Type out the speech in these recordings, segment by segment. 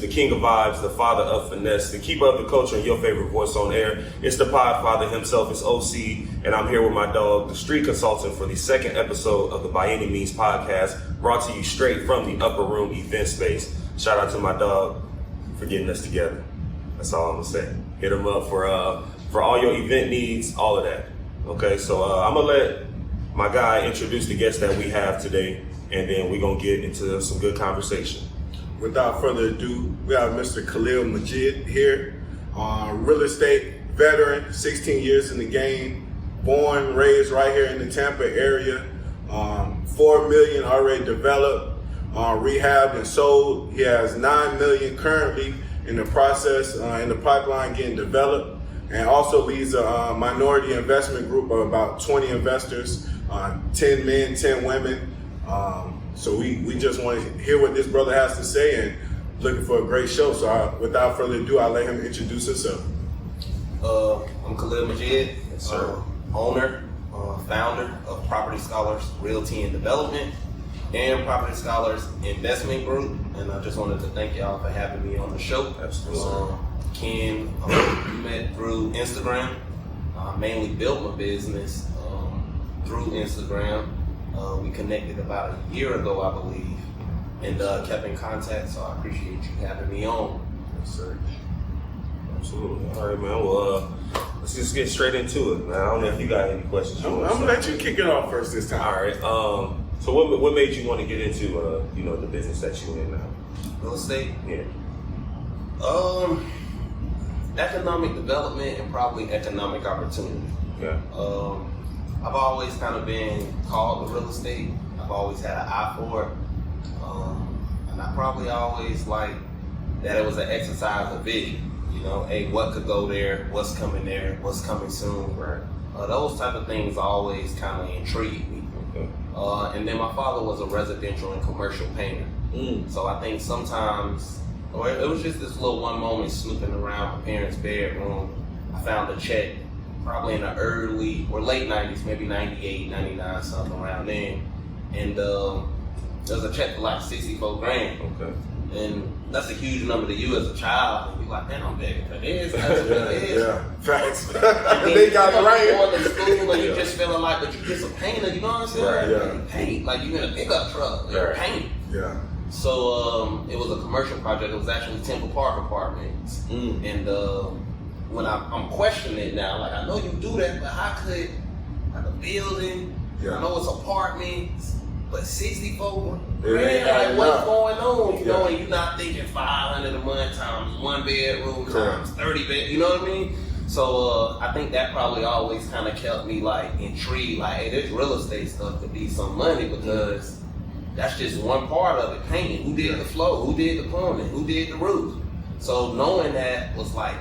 the king of vibes, the father of finesse, the keeper of the culture, and your favorite voice on air. It's the pod father himself, it's OC, and I'm here with my dog, the street consultant, for the second episode of the By Any Means podcast, brought to you straight from the Upper Room event space. Shout out to my dog for getting us together. That's all I'm gonna say. Hit him up for all your event needs, all of that. Okay, so I'm gonna let my guy introduce the guest that we have today, and then we're gonna get into some good conversation. Without further ado, we have Mr. Khalil Majied here, real estate veteran, 16 years in the game, born, raised right here in the Tampa area, 4 million already developed, rehabbed and sold. He has 9 million currently in the process, in the pipeline getting developed, and also leads a minority investment group of about 20 investors, 10 men, 10 women. So we just want to hear what this brother has to say and looking for a great show. So without further ado, I'll let him introduce himself. I'm Khalil Majied, owner, founder of Property Scholars Realty and Development and Property Scholars Investment Group. And I just wanted to thank y'all for having me on the show. Absolutely. Ken, we met through Instagram. I mainly built my business through Instagram. We connected about a year ago, I believe, and kept in contact, so I appreciate you having me on. Yes, sir. Absolutely. All right, man. Well, let's just get straight into it, man. I don't know if you got any questions. I'm gonna let you kick it off first this time. All right. So what made you want to get into the business that you're in now? Real estate? Yeah. Economic development and probably economic opportunity. Yeah. I've always kind of been called to real estate. I've always had an eye for it. And I probably always liked that it was an exercise of vision. You know, hey, what could go there? What's coming there? What's coming soon? Right. Those type of things always kind of intrigued me. Okay. And then my father was a residential and commercial painter. So I think sometimes, or it was just this little one moment snooping around my parents' bedroom, I found a check probably in the early or late 90s, maybe 98, 99, something around then. And there was a check for like 64 grand. Okay. And that's a huge number to you as a child. And you're like, man, I'm begging for this. That's what it is. Yeah, facts. And They got it right. Going to school and you just feeling like, but you just a painter, you know what I'm saying? Right, yeah. You paint, like you in a pickup truck, you're Right. painting. Yeah. So it was a commercial project. It was actually Temple Park Apartments. And when I'm questioning it now, like I know you do that, but how could like a building? Yeah. I know it's apartments, but 64 It ain't grand, like adding what's up. going on? You know, Yeah. and you're not thinking 500 a month times 1 bedroom Correct. times 30 bed. You know what I mean? So I think that probably always kind of kept me like intrigued. Like, hey, this real estate stuff could be some money because that's just one part of it. Painting. Who did the floor? Who did the plumbing? Who did the roof? So knowing that was like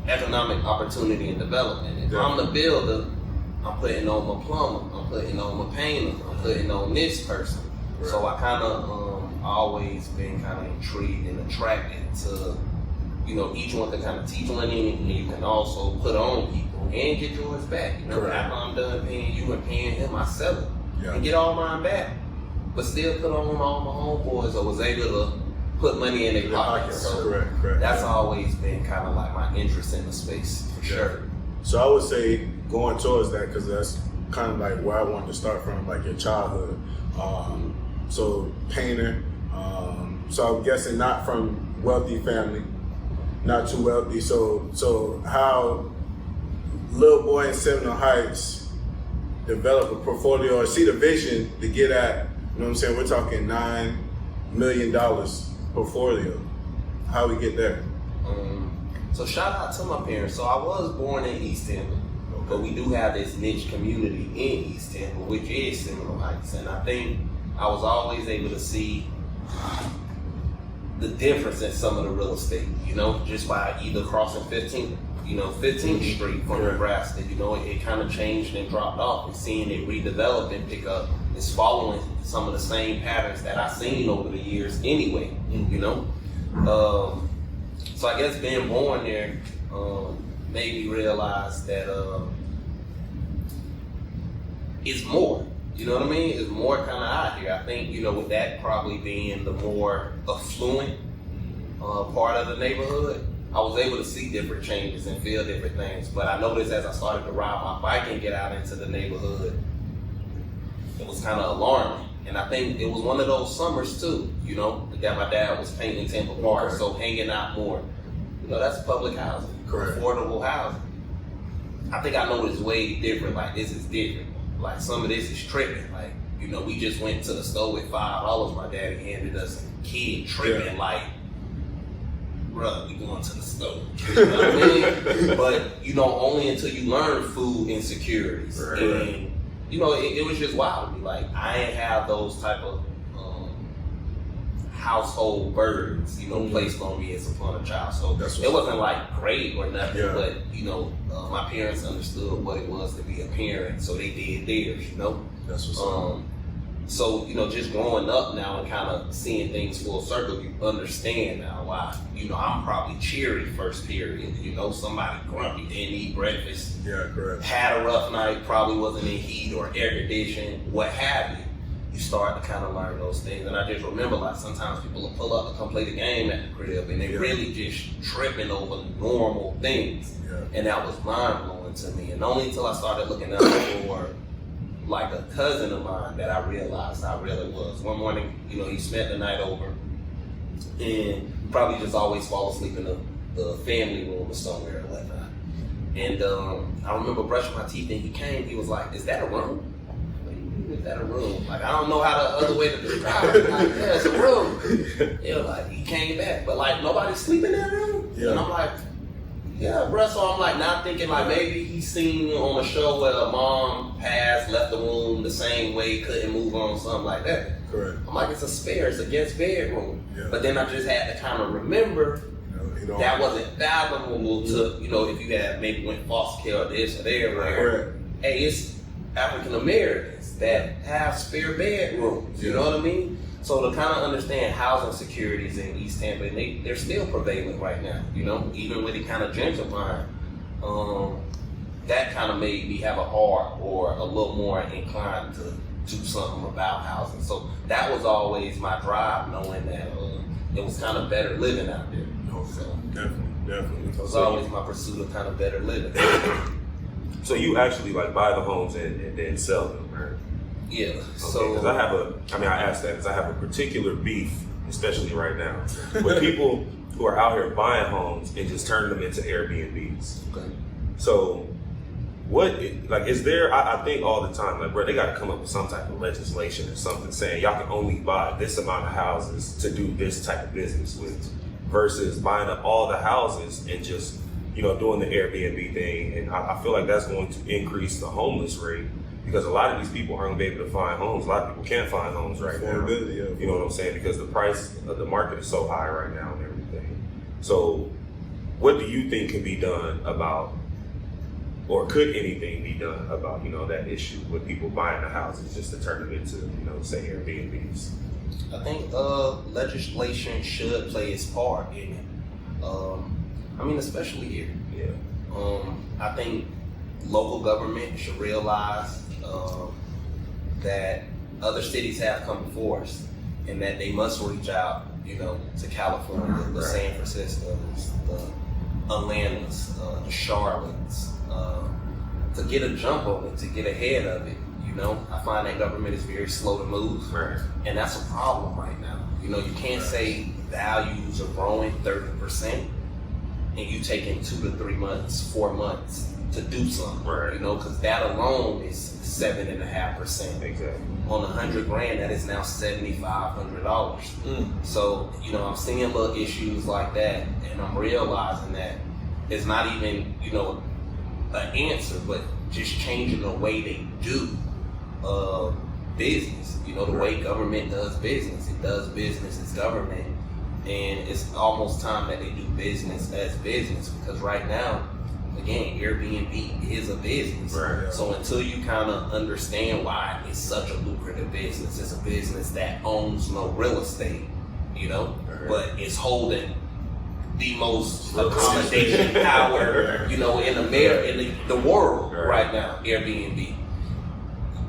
economic opportunity and development. If I'm the builder, I'm putting on my plumber, I'm putting on my painter, I'm putting on this person. Right. So I kind of always been kind of intrigued and attracted to, each one can kind of teach one in, and you can also put on people and get yours back. Correct. After I'm done paying you and paying him, I sell it and get all mine back. But still put on all my homeboys, or was able to put money in their pockets. So Correct. that's always been kind of like my interest in the space, for sure. So I would say going towards that, because that's kind of like where I wanted to start from, like your childhood. So painter. So I'm guessing not from wealthy family, not too wealthy. So how little boy in Seminole Heights develop a portfolio or see the vision to get at, you know what I'm saying? We're talking $9 million portfolio. How we get there? So shout out to my parents. So I was born in East Tampa, but we do have this niche community in East Tampa, which is Seminole Heights. And I think I was always able to see the difference in some of the real estate, just by either crossing 15th Street from Nebraska. It kind of changed and dropped off, and seeing it redevelop and pick up is following some of the same patterns that I've seen over the years anyway, So I guess being born there made me realize that it's more. You know what I mean? It's more kind of out here. I think, with that probably being the more affluent part of the neighborhood, I was able to see different changes and feel different things. But I noticed as I started to ride my bike and get out into the neighborhood, it was kind of alarming. And I think it was one of those summers too, you know, that my dad was painting Temple Park, so hanging out more. You know, that's public housing, affordable housing. I think I know it's way different. Like, this is different. Like, some of this is tripping. Like, you know, we just went to the store with $5. My daddy handed us a kid tripping, like, bruh, we going to the store. You know what I mean? But, you know, only until you learn food insecurities. Right. And, you know, it was just wild to me. Like, I ain't have those type of household burdens, you know, placed on me as upon a child. So it wasn't like great or nothing, but, you know, my parents understood what it was to be a parent, so they did theirs, you know. That's what's up. So, you know, just growing up now and kind of seeing things full circle, you understand now why, you know, I'm probably cheery first period, you know, somebody grumpy, didn't eat breakfast, had a rough night, probably wasn't in heat or air conditioning, what have you. You start to kind of learn those things. And I just remember, like, sometimes people will pull up to come play the game at the crib and they really just tripping over normal things. And that was mind-blowing to me. And only until I started looking out for, like, a cousin of mine that I realized how real it was. One morning, you know, he spent the night over and probably just always fall asleep in the family room or somewhere or whatnot. And I remember brushing my teeth and he came, he was like, "Is that a room?" Is that a room? Like, I don't know how the other way to describe it. Like, yeah, it's a room. Yeah, like, he came back, but like, nobody's sleeping in that room? And I'm like, yeah, bro. So I'm like, not thinking like maybe he's seen on a show where a mom passed, left the room the same way, couldn't move on, something like that. I'm like, it's a spare, it's a guest bedroom. But then I just had to kind of remember that wasn't fathomable to, you know, if you had maybe went foster care or this or there, where, hey, it's African Americans that have spare bedrooms, you know what I mean? So to kind of understand housing securities in East Tampa, and they're still prevalent right now, you know, even with it kind of gentrifying, that kind of made me have a heart or a little more inclined to do something about housing. So that was always my drive, knowing that it was kind of better living out there. So, Definitely. It was always my pursuit of kind of better living. So you actually like buy the homes and then sell them, right? Yeah. Okay, So because I asked that because I have a particular beef, especially right now, with people who are out here buying homes and just turning them into Airbnbs. Okay. So is there, I think all the time, like, bro, they got to come up with some type of legislation or something saying y'all can only buy this amount of houses to do this type of business with, versus buying up all the houses and just, you know, doing the Airbnb thing. And I feel like that's going to increase the homeless rate because a lot of these people aren't going to be able to find homes. A lot of people can't find homes right now. You know what I'm saying? Because the price of the market is so high right now and everything. So what do you think can be done about, or could anything be done about, you know, that issue with people buying the houses just to turn them into, you know, say Airbnbs? I think legislation should play its part in it. I mean, especially here. I think local government should realize that other cities have come before us and that they must reach out, you know, to California, the San Franciscos, the Atlantas, the Charlottes, to get a jump on it, to get ahead of it. You know, I find that government is very slow to move, and that's a problem right now. You know, you can't say values are growing 30%, and you taking 2 to 3 months, 4 months to do something. You know, because that alone is 7.5%. Exactly. On $100,000, that is now $7,500. So, you know, I'm seeing little issues like that, and I'm realizing that it's not even, you know, an answer, but just changing the way they do business. You know, the way government does business. It does business as government, and it's almost time that they do business as business, because right now, again, Airbnb is a business. So until you kind of understand why it's such a lucrative business, it's a business that owns no real estate, you know, but it's holding the most accommodation power, you know, in America, in the world right now, Airbnb.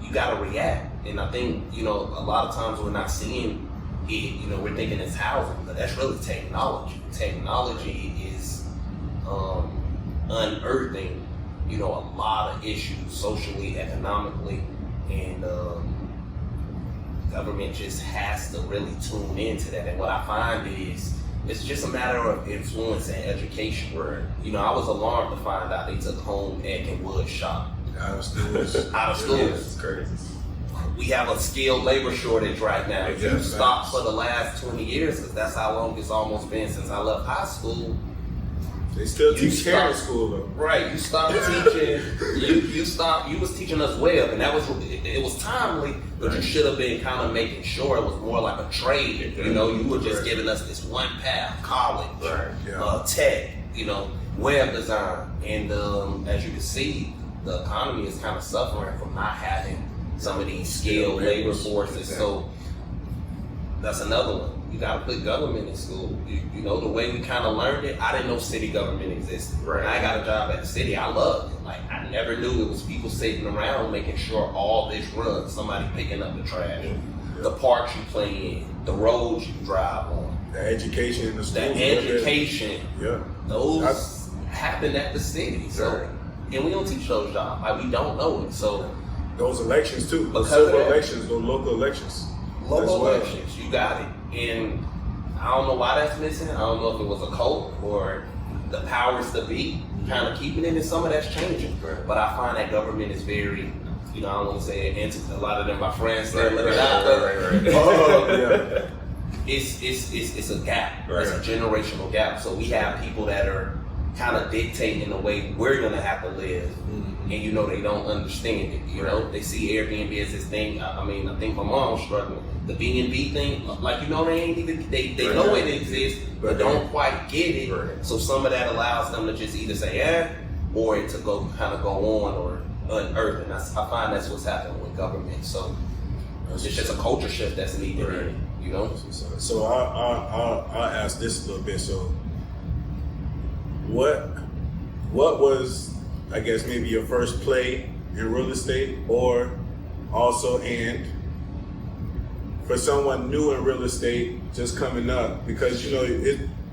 You got to react. And I think, you know, a lot of times we're not seeing we're thinking it's housing, but that's really technology. Technology is unearthing, a lot of issues socially, economically, and government just has to really tune into that. And what I find is it's just a matter of influence and education. Where I was alarmed to find out they took home ec and wood shop out of schools. It's crazy. We have a skilled labor shortage right now. If you stop for the last 20 years, because that's how long it's almost been since I left high school. They still teach hair in school though. Right, you stopped teaching. You was teaching us web, and it was timely, but you should have been kind of making sure it was more like a trade. You were just giving us this one path: college, tech, web design, and as you can see, the economy is kind of suffering from not having some of these skilled labor forces. So that's another one. You got to put government in school. The way we kind of learned it, I didn't know city government existed. Right. When I got a job at the city, I loved it. Like, I never knew it was people sitting around making sure all this runs, somebody picking up the trash, the parks you play in, the roads you drive on. The education in the schools. The education. Yeah. Those happen at the city. So, and we don't teach those jobs. Like, we don't know it. So those elections too. Those local elections. Local elections, you got it. And I don't know why that's missing. I don't know if it was a cult or the powers to be kind of keeping it, and some of that's changing. Right. But I find that government is very, I don't want to say it, a lot of them my friends say, look at that. It's a gap. Right. It's a generational gap. So we have people that are kind of dictating the way we're going to have to live. Mm-hmm. And they don't understand it. They see Airbnb as this thing. I think my mom's struggling. The B&B thing, they ain't even, they know it exists, but don't quite get it. Right. So some of that allows them to just either say, or it to go on or unearth. And I find that's what's happening with government. So it's just a culture shift that's needed in it, So I'll ask this a little bit. So what was, I guess, maybe your first play in real estate, or also, and for someone new in real estate just coming up, because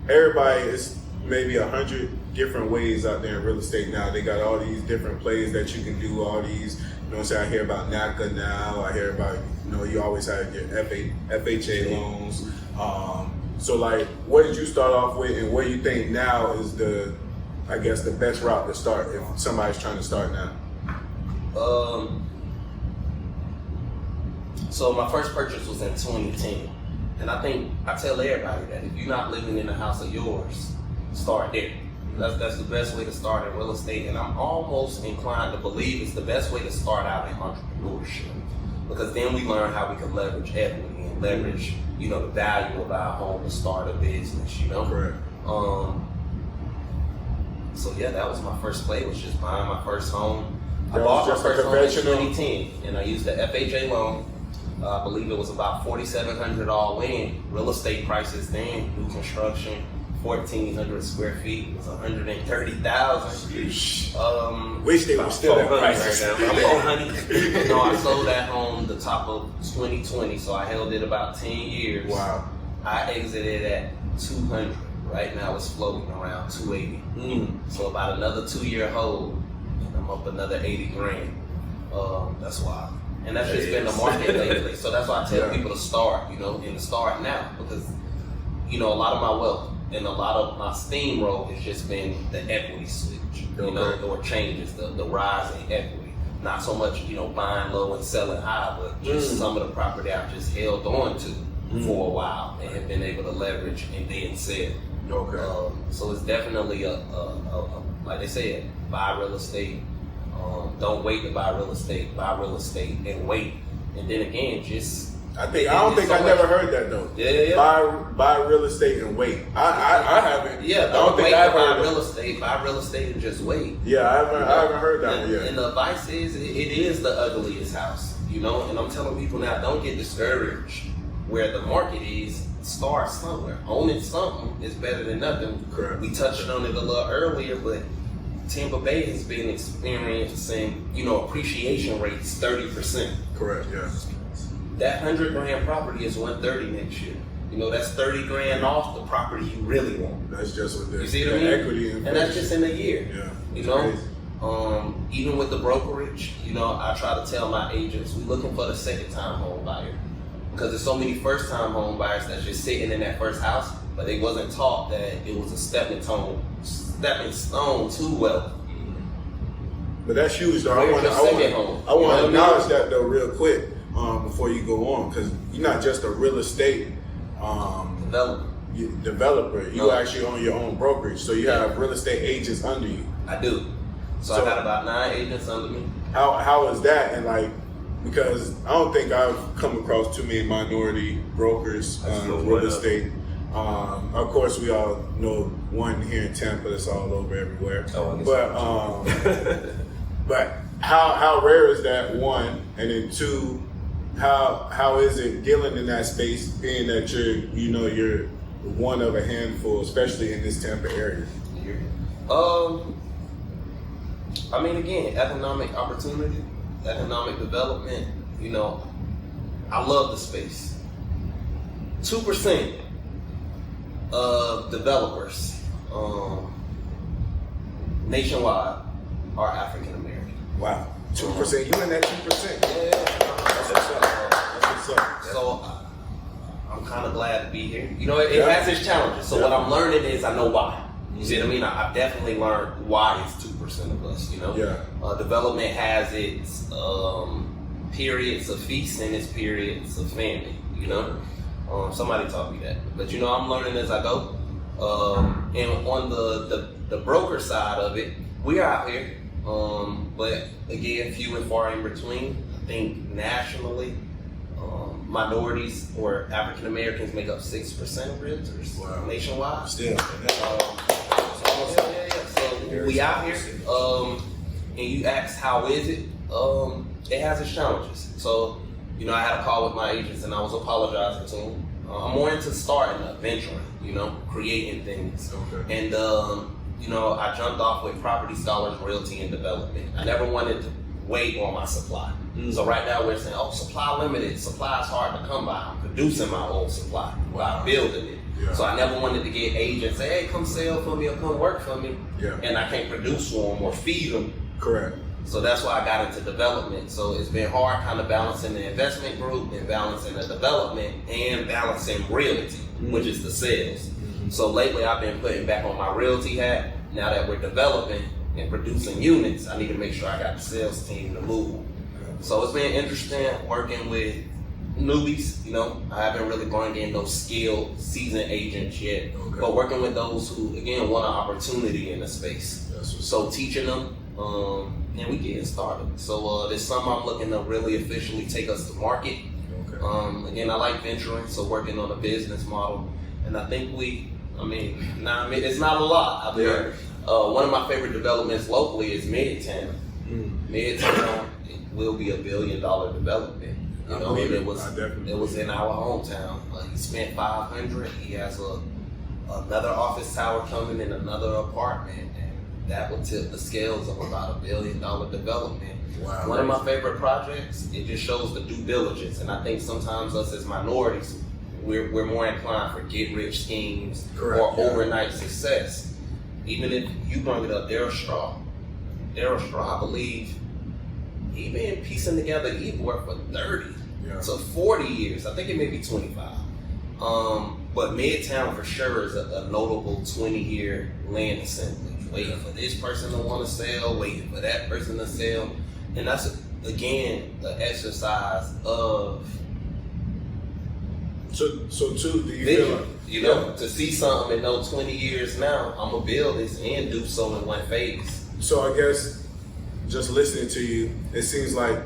everybody is maybe 100 different ways out there in real estate now. They got all these different plays that you can do, all these, I hear about NACA now, I hear about, you always have your FHA loans. So like, what did you start off with, and what do you think now is the best route to start if somebody's trying to start now? So my first purchase was in 2010. And I think I tell everybody that if you're not living in a house of yours, start there. That's the best way to start in real estate. And I'm almost inclined to believe it's the best way to start out in entrepreneurship. Because then we learn how we can leverage equity and leverage, the value of our home to start a business, Correct. So that was my first play, was just buying my first home. I bought my first home in 2010, and I used the FHA loan. I believe it was about $4,700 all in. Real estate prices then, new construction, 1,400 square feet was $130,000. Wish they were still at prices. No, I sold that home the top of 2020, so I held it about 10 years. Wow. I exited at 200. Right now it's floating around 280. So about another 2-year hold, and I'm up another 80 grand. That's why. And that's just been the market lately. So that's why I tell people to start, and to start now. Because, a lot of my wealth and a lot of my steamroll has just been the equity switch, or changes, the rise in equity. Not so much, buying low and selling high, but just some of the property I've just held on to for a while and have been able to leverage and then sell. Okay. So it's definitely a like they said, buy real estate. Don't wait to buy real estate and wait. And then again, I never heard that though. Yeah. Buy real estate and wait. I haven't. Yeah, don't wait to buy real estate. Buy real estate and just wait. Yeah, I haven't heard that one yet. And the advice is, it is the ugliest house, and I'm telling people now, don't get discouraged where the market is. Start somewhere. Owning something is better than nothing. Correct. We touched on it a little earlier, but Tampa Bay has been experiencing, appreciation rates 30%. Correct, yeah. that $100,000 property is $130 next year. You know, that's $30,000 off the property you really want. That's just what You see what I mean? equity and that's just in a year. Yeah. You know, even with the brokerage, you know, I try to tell my agents we're looking for the second-time home buyer, because there's so many first-time home buyers that's just sitting in that first house, but they wasn't taught that it was a stepping stone to wealth. But that's huge, though. I want to acknowledge that though real quick before you go on, because you're not just a real estate developer. You actually own your own brokerage, so you have real estate agents under you. I do. So I got about 9 agents under me. How is that? And like, because I don't think I've come across too many minority brokers in real estate. Of course, we all know one here in Tampa that's all over everywhere. But how rare is that, one? And then two, how is it dealing in that space, being that you're one of a handful, especially in this Tampa area? I mean, again, economic opportunity, economic development. You know, I love the space. 2% of developers nationwide are African American. Wow, 2%. You in that 2%? Yeah. That's what's up. So I'm kind of glad to be here. You know, it has its challenges. So what I'm learning is I know why. You see what I mean? I've definitely learned why it's 2% of us. You know, development has its periods of feast and its periods of famine. You know, somebody taught me that. But you know, I'm learning as I go. And on the broker side of it, we're out here. But again, few and far in between. I think nationally, minorities or African Americans make up 6% of realtors nationwide. Still. So we out here, and you ask how is it? It has its challenges. So, you know, I had a call with my agents and I was apologizing to them. I'm more into starting a venturing, you know, creating things. Okay. And you know, I jumped off with Property Scholars Realty and Development. I never wanted to wait on my supply. So right now we're saying, supply limited. Supply is hard to come by. I'm producing my own supply by building it. Yeah. So I never wanted to get agents say, hey, come sell for me or come work for me. Yeah. And I can't produce for them or feed them. Correct. So that's why I got into development. So it's been hard kind of balancing the investment group and balancing the development and balancing realty, which is the sales. So lately I've been putting back on my realty hat. Now that we're developing and producing units, I need to make sure I got the sales team to move. So it's been interesting working with newbies. You know, I haven't really brought in those skilled, seasoned agents yet, but working with those who, again, want an opportunity in the space. So teaching them, and we getting started. So this summer I'm looking to really officially take us to market. Again, I like venturing, so working on a business model, and I think it's not a lot out there. One of my favorite developments locally is Midtown. Midtown will be $1 billion development. You know, it was in our hometown. He spent $500. He has another office tower coming in another apartment, and that will tip the scales of about $1 billion development. Wow. One of my favorite projects. It just shows the due diligence, and I think sometimes us as minorities, we're more inclined for get-rich schemes or overnight success. Even if you bring it up, Daryl Straw, I believe, he been piecing together Ebor for 30 to 40 years. I think it may be 25. But Midtown for sure is a notable 20-year land assembly. Waiting for this person to want to sell, waiting for that person to sell. And that's, again, the exercise of So too, do you vision. feel like, You know, to see something and know 20 years now, I'm going to build this and do so in one phase. So I guess just listening to you, it seems like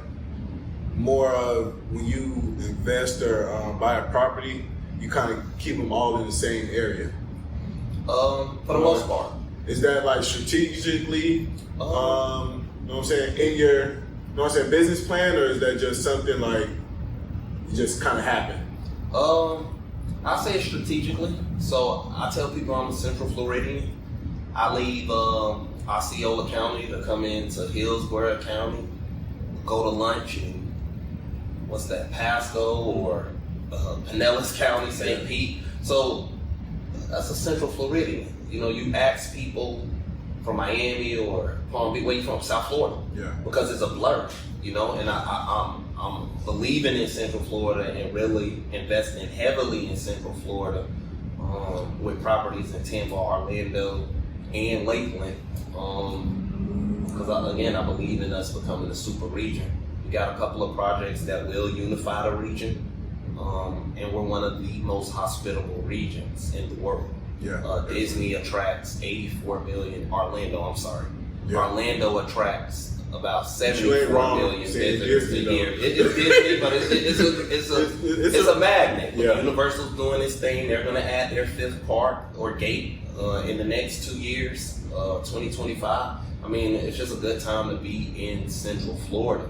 more of when you invest or buy a property, you kind of keep them all in the same area. For the most part. Is that like strategically, you know what I'm saying, in your, you know what I'm saying, business plan, or is that just something like it just kind of happened? I say it strategically. So I tell people I'm a Central Floridian. I leave Osceola County to come into Hillsborough County, go to lunch and what's that, Pasco or Pinellas County, St. Pete. So that's a Central Floridian. You know, you ask people from Miami or Palm Beach, where you from, South Florida? Yeah. Because it's a blur, you know, and I'm believing in Central Florida and really investing heavily in Central Florida with properties in Tampa, Orlando, and Lakeland. Because I believe in us becoming a super region. We got a couple of projects that will unify the region, and we're one of the most hospitable regions in the world. Yeah. Disney attracts 84 million. Yeah. Orlando attracts about You ain't 74 wrong million saying visitors a Disney, year. though. It's Disney, but it's a magnet. Yeah. Universal's doing its thing. They're going to add their fifth park or gate in the next 2 years, 2025. I mean, it's just a good time to be in Central Florida.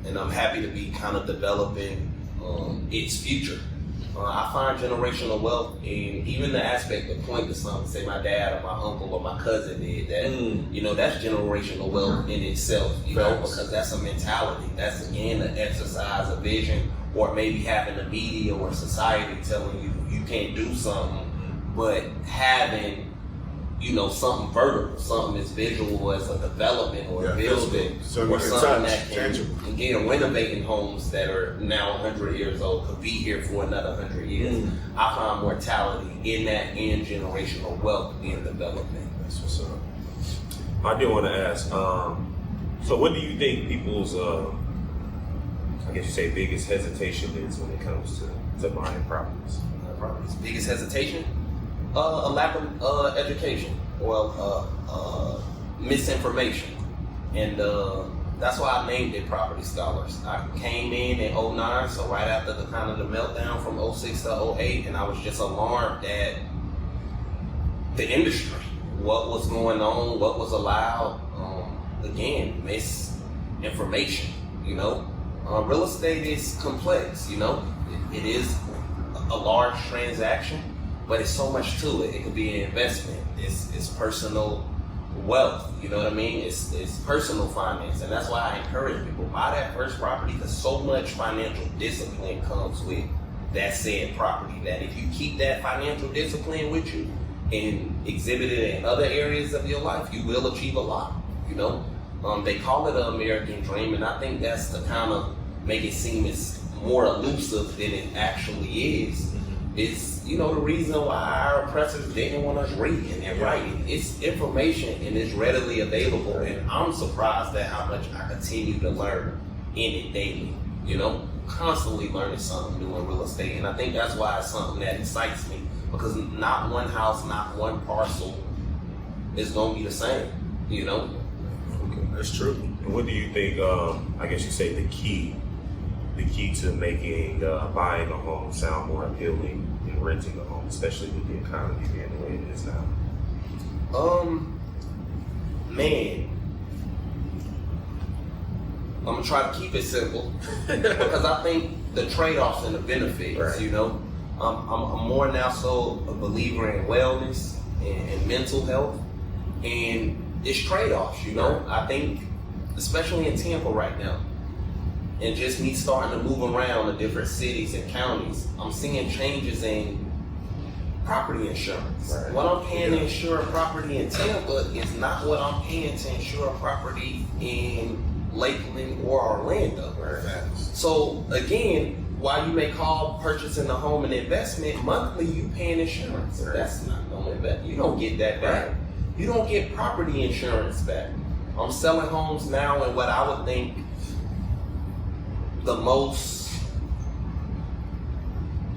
And I'm happy to be kind of developing its future. I find generational wealth in even the aspect of point to something, say my dad or my uncle or my cousin did that, you know, that's generational wealth in itself, you know, because that's a mentality. That's, again, an exercise, a vision, or maybe having the media or society telling you you can't do something, but having, you know, something vertical, something as visual as a development or a building, or something that can, again, renovating homes that are now 100 years old, could be here for another 100 years. I find mortality in that and generational wealth in development. That's what's up. I did want to ask, so what do you think people's, I guess you say, biggest hesitation is when it comes to buying properties? Biggest hesitation? A lack of education or misinformation. And that's why I named it Property Scholars. I came in 09, so right after the kind of the meltdown from 06 to 08, and I was just alarmed at the industry, what was going on, what was allowed. Again, misinformation, you know. Real estate is complex, you know. It is a large transaction, but it's so much to it. It could be an investment. It's personal wealth. You know what I mean? It's personal finance, and that's why I encourage people, buy that first property, because so much financial discipline comes with that said property. That if you keep that financial discipline with you and exhibit it in other areas of your life, you will achieve a lot. You know, they call it an American dream, and I think that's to kind of make it seem it's more elusive than it actually is. It's, you know, the reason why our oppressors didn't want us reading and writing. It's information and it's readily available, and I'm surprised at how much I continue to learn in it daily. You know, constantly learning something new in real estate, and I think that's why it's something that excites me, because not one house, not one parcel is going to be the same. You know, That's true. And what do you think, I guess you say the key to making buying a home sound more appealing than renting a home, especially with the economy being the way it is now? Man, I'm gonna try to keep it simple because I think the trade-offs and the benefits, right. You know, I'm more now so a believer in wellness and mental health, and it's trade-offs, you know. I think, especially in Tampa right now, and just me starting to move around to different cities and counties, I'm seeing changes in property insurance. Right. What I'm paying to insure a property in Tampa is not what I'm paying to insure a property in Lakeland or Orlando. Right. So again, while you may call purchasing a home an investment, monthly you paying insurance. Right. That's not no investment. You don't get that back. Right. You don't get property insurance back. I'm selling homes now in what I would think the most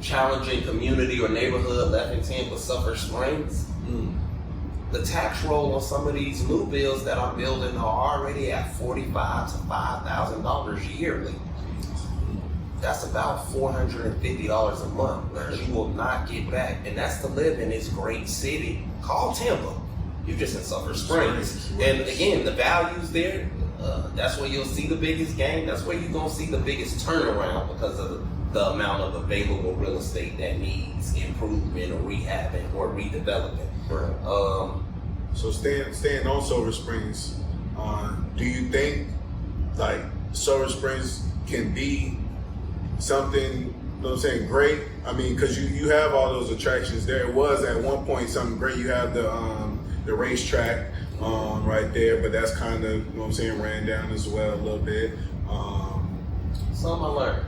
challenging community or neighborhood left in Tampa, Sulphur Springs. The tax roll on some of these new builds that I'm building are already at $45,000 to $5,000 yearly. That's about $450 a month that you will not get back, and that's to live in this great city called Tampa. You're just in Sulphur Springs, and again, the values there. That's where you'll see the biggest gain. That's where you're gonna see the biggest turnaround because of the amount of available real estate that needs improvement or rehabbing or redevelopment. Right. So staying on Silver Springs, do you think like Silver Springs can be something, you know what I'm saying, great. I mean, because you have all those attractions there. It was at one point something great. You have the racetrack right there, but that's kind of, you know what I'm saying, ran down as well a little bit. Something I learned.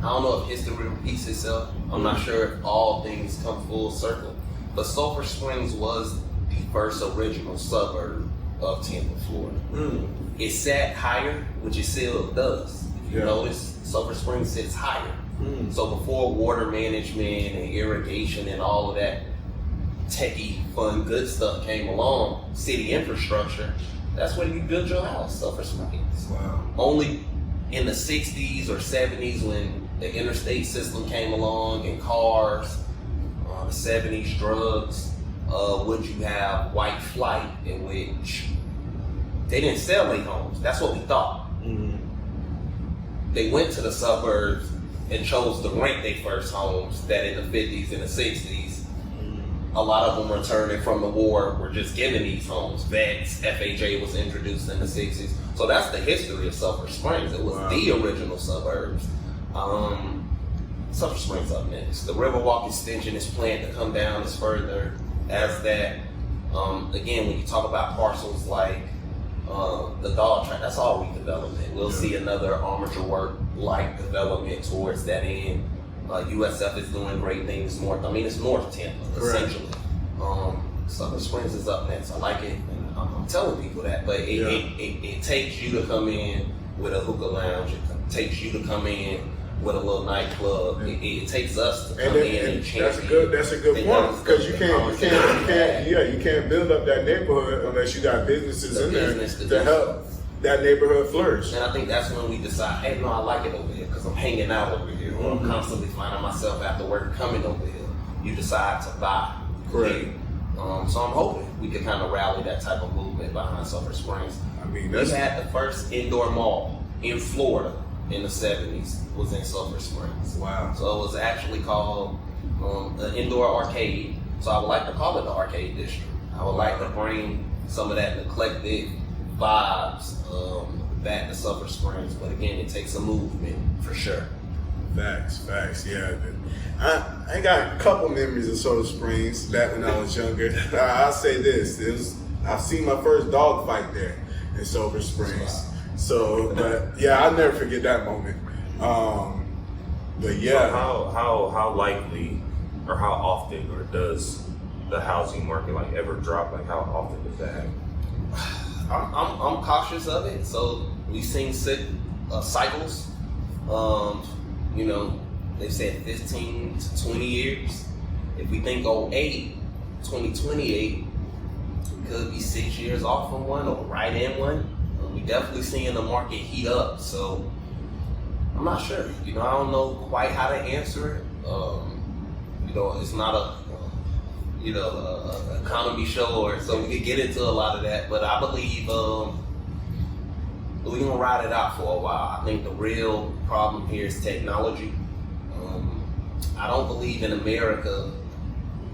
I don't know if history repeats itself. I'm not sure if all things come full circle. But Sulphur Springs was the first original suburb of Tampa, Florida. It sat higher, which it still does. If you notice, Sulphur Springs sits higher. So before water management and irrigation and all of that techie, fun, good stuff came along, city infrastructure, that's where you build your house, Sulphur Springs. Wow. Only in the 60s or 70s when the interstate system came along and cars, the 70s drugs, would you have white flight in which they didn't sell their homes. That's what we thought. They went to the suburbs and chose to rent their first homes that in the 50s and the 60s. A lot of them returning from the war were just given these homes. Vets, FHA was introduced in the 60s. So that's the history of Sulphur Springs. It was the original suburbs. Sulphur Springs up next. The Riverwalk extension is planned to come down as further as that. Again, when you talk about parcels like the dog track, that's all redevelopment. We'll see another armature work like development towards that end. USF is doing great things north. I mean, it's North Tampa, essentially. Sulphur Springs is up next. I like it. And I'm telling people that. But it takes you to come in with a hookah lounge. It takes you to come in with a little nightclub. It takes us to come in and change. That's a good point, because you can't build up that neighborhood unless you got businesses in there to help that neighborhood flourish. And I think that's when we decide, hey, no, I like it over here because I'm hanging out over here, or I'm constantly finding myself after work coming over here. You decide to buy. Correct. Here. So I'm hoping we can kind of rally that type of movement behind Sulphur Springs. I mean, we had the first indoor mall in Florida in the 70s was in Sulphur Springs. Wow. So it was actually called an indoor arcade. So I would like to call it the arcade district. I would like to bring some of that eclectic vibes back to Sulphur Springs. But again, it takes a movement for sure. Facts, yeah. I got a couple memories of Sulphur Springs back when I was younger. I'll say this, I've seen my first dog fight there in Sulphur Springs. So, but yeah, I'll never forget that moment. But yeah. So how likely or how often or does the housing market like ever drop? Like how often does that happen? I'm cautious of it. So we've seen cycles. You know, they said 15 to 20 years. If we think 2028 could be 6 years off from one or right in one. We definitely seeing the market heat up. So I'm not sure. You know, I don't know quite how to answer it. You know, it's not a economy show, or so we could get into a lot of that. But I believe we're gonna ride it out for a while. I think the real problem here is technology. I don't believe in America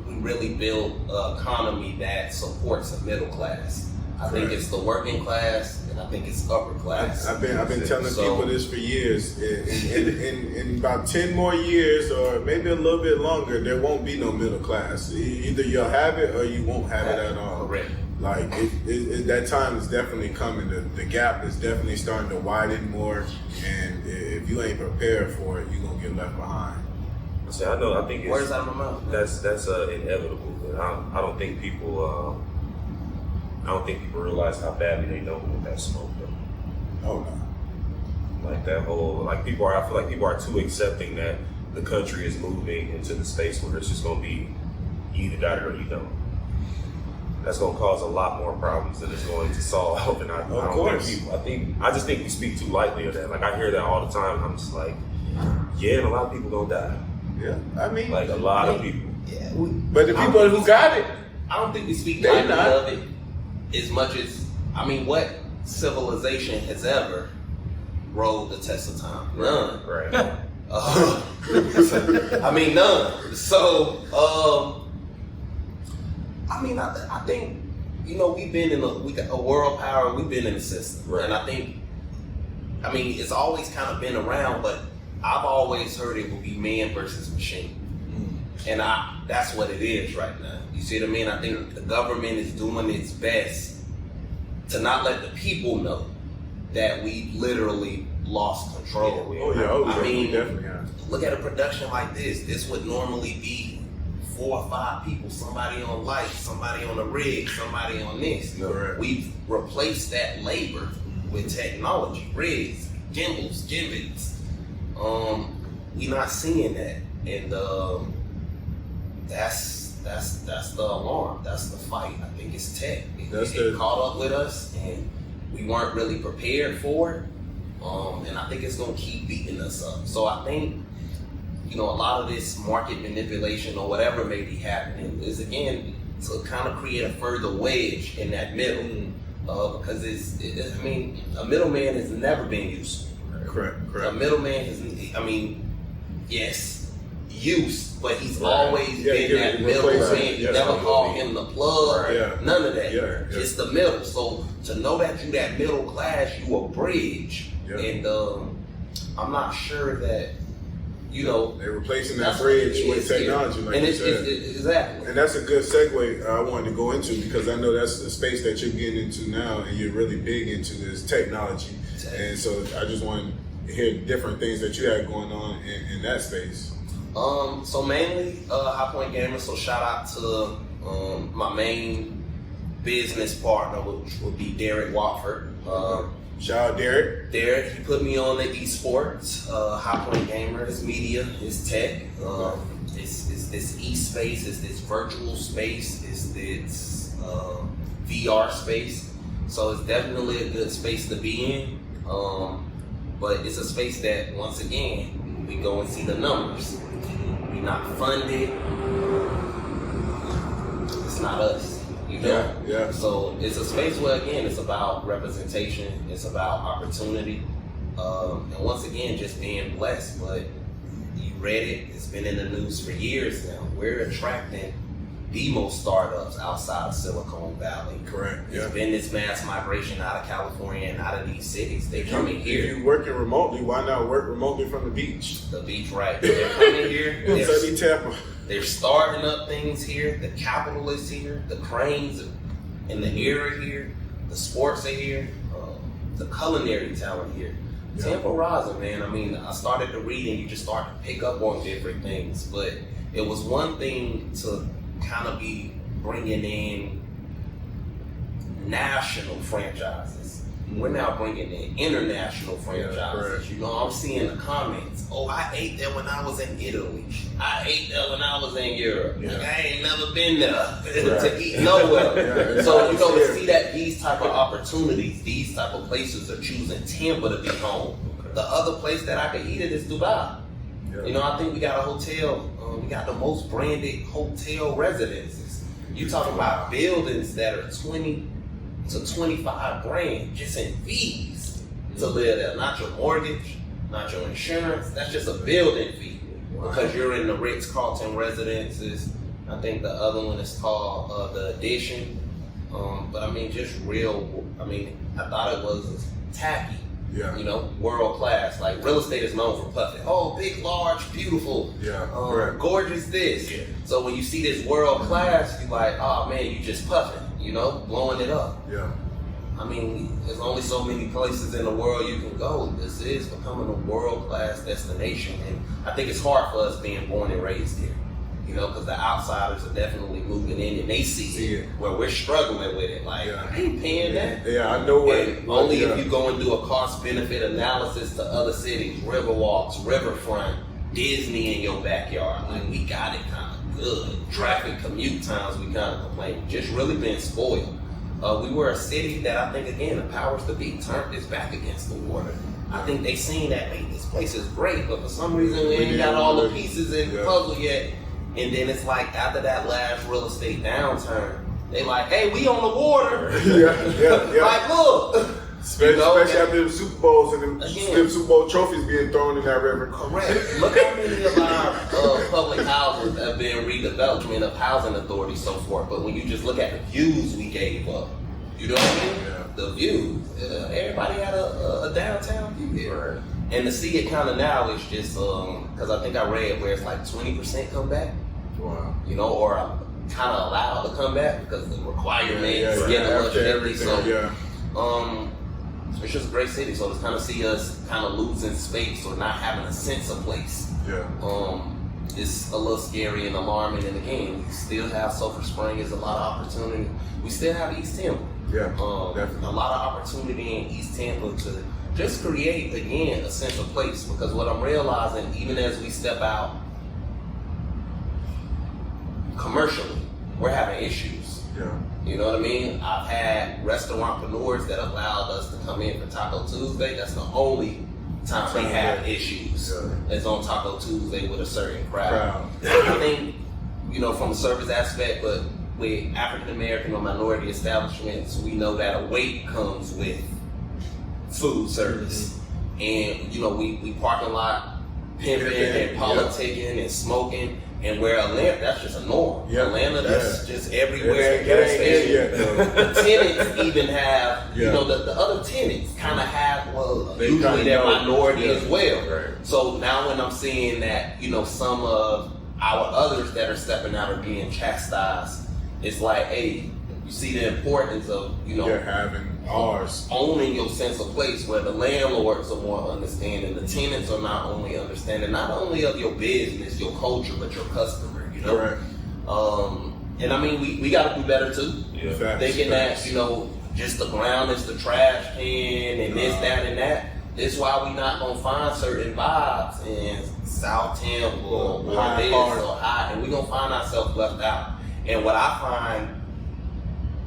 we really built an economy that supports a middle class. I think it's the working class, and I think it's upper class. I've been telling people this for years. In about 10 more years, or maybe a little bit longer, there won't be no middle class. Either you'll have it or you won't have it at all. Correct. Like that time is definitely coming. The gap is definitely starting to widen more, and if you ain't prepared for it, you're gonna get left behind. See, I think it's, where's that in my mouth? That's inevitable. But I don't think people. I don't think people realize how badly they know with that smoke though. Oh no. Like that whole, I feel like people are too accepting that the country is moving into the space where it's just gonna be you either got it or you don't. That's gonna cause a lot more problems than it's going to solve. And I just think we speak too lightly of that. Like I hear that all the time. I'm just like, yeah, and a lot of people gonna die. Yeah, I mean, like a lot of people. Yeah, but the people who got it, I don't think we speak lightly of it as much as, I mean, what civilization has ever rolled the test of time? None. Right. I mean, none. So, I mean, I think, you know, we've been in we got a world power, we've been in the system. Right. And I think I mean, it's always kind of been around, but I've always heard it will be man versus machine. And that's what it is right now. You see what I mean? I think the government is doing its best to not let the people know that we literally lost control. I mean, look at a production like this. This would normally be 4 or 5 people, somebody on lights, somebody on the rig, somebody on this. We've replaced that labor with technology, rigs, gimbals. We're not seeing that, and that's the alarm. That's the fight. I think it's tech. It caught up with us, and we weren't really prepared for it. And I think it's gonna keep beating us up. So I think, a lot of this market manipulation or whatever may be happening is, again, to kind of create a further wedge in that middle. Because a middleman has never been useful. Correct. A middleman yes, use, but he's always been that middleman. You never call him the plug, none of that. It's the middle. So to know that you that middle class, you a bridge. And I'm not sure that, they're replacing that bridge with technology, like you said. Exactly. And that's a good segue I wanted to go into, because I know that's the space that you're getting into now, and you're really big into this technology. And so I just want to hear different things that you had going on in that space. So mainly High Point Gamer. So shout out to my main business partner, which would be Derek Watford. Shout out Derek. Derek, he put me on the esports. High Point Gamer, his media, his tech. It's this e-space, it's this virtual space, it's this VR space. So it's definitely a good space to be in. But it's a space that, once again, we go and see the numbers. We're not funded. It's not us. Yeah. So it's a space where, again, it's about representation, it's about opportunity, and once again, just being blessed. But you read it, it's been in the news for years now. We're attracting the most startups outside of Silicon Valley. Correct. It's been this mass migration out of California and out of these cities. They coming here. If you're working remotely, why not work remotely from the beach? The beach, right? They're coming here. Sunny Tampa. They're starting up things here. The capital is here. The cranes in the air are here. The sports are here. The culinary talent here. Tampa rising, man. I mean, I started to read, and you just start to pick up on different things. But it was one thing to kind of be bringing in national franchises. We're now bringing in international franchises. I'm seeing the comments. Oh, I ate that when I was in Italy. I ate that when I was in Europe. Like, I ain't never been there to eat nowhere. So to see that these type of opportunities, these type of places are choosing Tampa to be home. The other place that I could eat it is Dubai. I think we got a hotel. We got the most branded hotel residences. You talking about buildings that are 20 to 25 grand just in fees to live there. Not your mortgage, not your insurance. That's just a building fee because you're in the Ritz-Carlton residences. I think the other one is called the Edition. But I mean, just real. I mean, I thought it was tacky. World class. Like real estate is known for puffing. Oh, big, large, beautiful. Gorgeous this. So when you see this world class, you're like, oh man, you just puffing. Blowing it up. I mean, there's only so many places in the world you can go. This is becoming a world-class destination, and I think it's hard for us being born and raised here. Because the outsiders are definitely moving in, and they see it where we're struggling with it. Like, I ain't paying that. I know what. Only if you go and do a cost-benefit analysis to other cities, Riverwalks, Riverfront, Disney in your backyard. Like, we got it kind of good. Traffic, commute times, we kind of complain. Just really been spoiled. We were a city that I think, again, the powers to be turned its back against the water. I think they seen that, hey, this place is great, but for some reason we ain't got all the pieces in the puzzle yet. And then it's like, after that last real estate downturn, they like, hey, we on the water. Like, look. Especially after the Super Bowls and them Super Bowl trophies being thrown in that river. Correct. Look how many of our public houses have been redevelopment of housing authorities, so forth. But when you just look at the views we gave up, you know what I mean? The views. Everybody had a downtown view. Yeah. Right. And to see it kind of now is just because I think I read where it's like 20% come back. Wow. You know, or kind of allowed to come back because the requirements get a little heavy. So it's just a great city. So to kind of see us kind of losing space or not having a sense of place, it's a little scary and alarming. And again, we still have Sulphur Spring is a lot of opportunity. We still have East Tampa. Yeah, a lot of opportunity in East Tampa to just create again a sense of place. Because what I'm realizing, even as we step out commercially, we're having issues. Yeah. You know what I mean? I've had restaurantpreneurs that allowed us to come in for Taco Tuesday. That's the only time we have issues. Yeah. It's on Taco Tuesday with a certain crowd. I think, you know, from a service aspect, but with African American or minority establishments, we know that a weight comes with food service. And, you know, we parking lot pimping and politicking and smoking. And where Atlanta, that's just a norm. Yeah. Atlanta, that's just everywhere. The tenants even have, you know, the other tenants kind of have, usually they're minority as well. Right. So now when I'm seeing that, you know, some of our others that are stepping out are being chastised, it's like, hey, you see the importance of, you know, having ours, owning your sense of place, where the landlords are more understanding, the tenants are not only understanding, not only of your business, your culture, but your customer, you know? Correct. And I mean, we got to do better too. Yeah. Thinking that, you know, just the ground is the trash can and this, that, and that. This is why we not going to find certain vibes in South Tampa or this or high, and we going to find ourselves left out. And what I find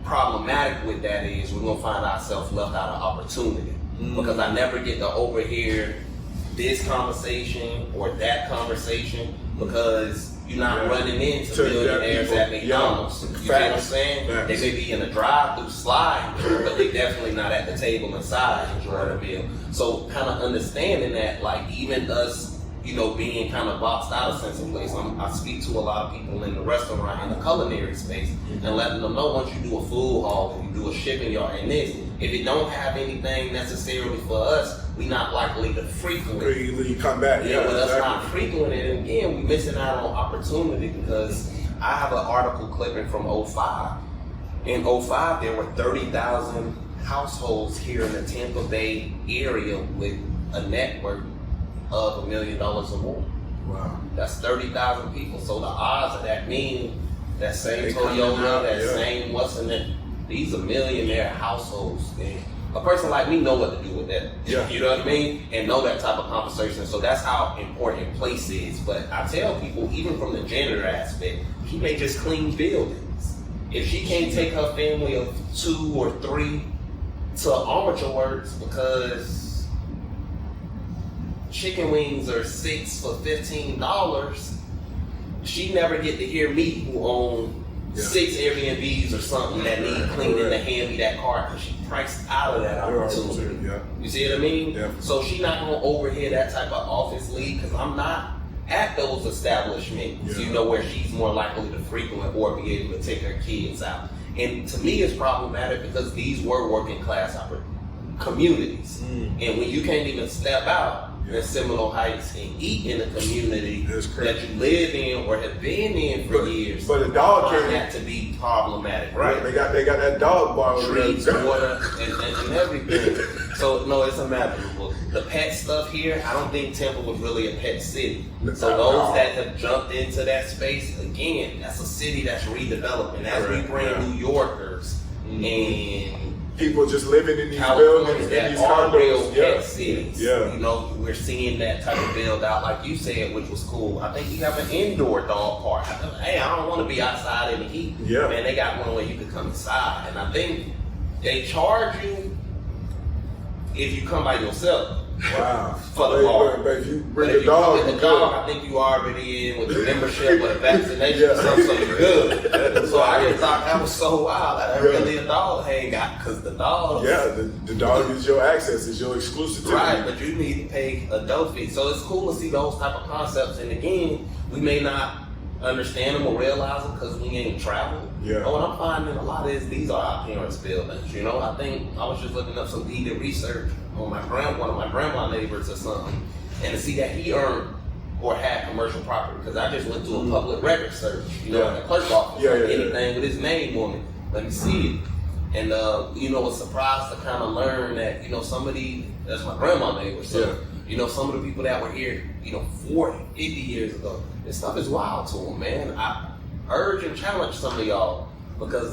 problematic with that is we're gonna find ourselves left out of opportunity because I never get to overhear this conversation or that conversation because you're not running into millionaires at McDonald's. You know what I'm saying? They may be in a drive-through slide, but they definitely not at the table inside enjoying a meal. So kind of understanding that, like even us, you know, being kind of boxed out of sense of place. I speak to a lot of people in the restaurant, in the culinary space, and letting them know once you do a food haul, you do a shipping yard, and this, if it don't have anything necessarily for us, we not likely to frequent it. You come back, with us not frequenting it, and again, we missing out on opportunity because I have an article clipping from 05. In 05, there were 30,000 households here in the Tampa Bay area with a net worth of $1 million or more. Wow. That's 30,000 people. So the odds of that mean that same Toyota, that same what's in it, these are millionaire households. And a person like me know what to do with that. Yeah. You know what I mean? And know that type of conversation. So that's how important place is. But I tell people, even from the gender aspect, she may just clean buildings. If she can't take her family of 2 or 3 to Armature Works because chicken wings are 6 for $15, she never get to hear me who own 6 Airbnbs or something that need cleaning to hand me that car because she priced out of that opportunity. You see what I mean? Yeah. So she not gonna overhear that type of office lead because I'm not at those establishments, you know, where she's more likely to frequent or be able to take her kids out. And to me, it's problematic because these were working class communities. And when you can't even step out in Seminole Heights and eat in a community that you live in or have been in for years, but the dog find that to be problematic, right? They got that dog bar, treats, water, and everything. So no, it's a matter of the pet stuff here. I don't think Tampa was really a pet city. So those that have jumped into that space, again, that's a city that's redeveloping. As we bring New Yorkers and people just living in these California buildings, that in these are condos. real pet cities. Yeah. You know, we're seeing that type of build out, like you said, which was cool. I think you have an indoor dog park. Hey, I don't want to be outside in the heat. Yeah. Man, they got one where you could come inside. And I think they charge you if you come by yourself. Wow. For the bar. But if you bring But a if dog, you bring the dog, I think you already in with the membership or the vaccination or something, so you're good. So I just thought that was so wild. That really a dog hang out because the dog. Yeah, the dog is your access, is your exclusivity. Right, but you need to pay a dough fee. So it's cool to see those type of concepts. And again, we may not understand them or realize them because we ain't traveled. Yeah. But what I'm finding a lot is these are our parents' buildings. You know, I think I was just looking up some needed research one of my grandma neighbors or something, and to see that he earned or had commercial property, because I just went to a public record search, in the clerk office, anything with his name on it, let me see it. And was surprised to kind of learn that, some of these, that's my grandma neighbor, so some of the people that were here, 40, 50 years ago, this stuff is wild to them, man. I urge and challenge some of y'all, because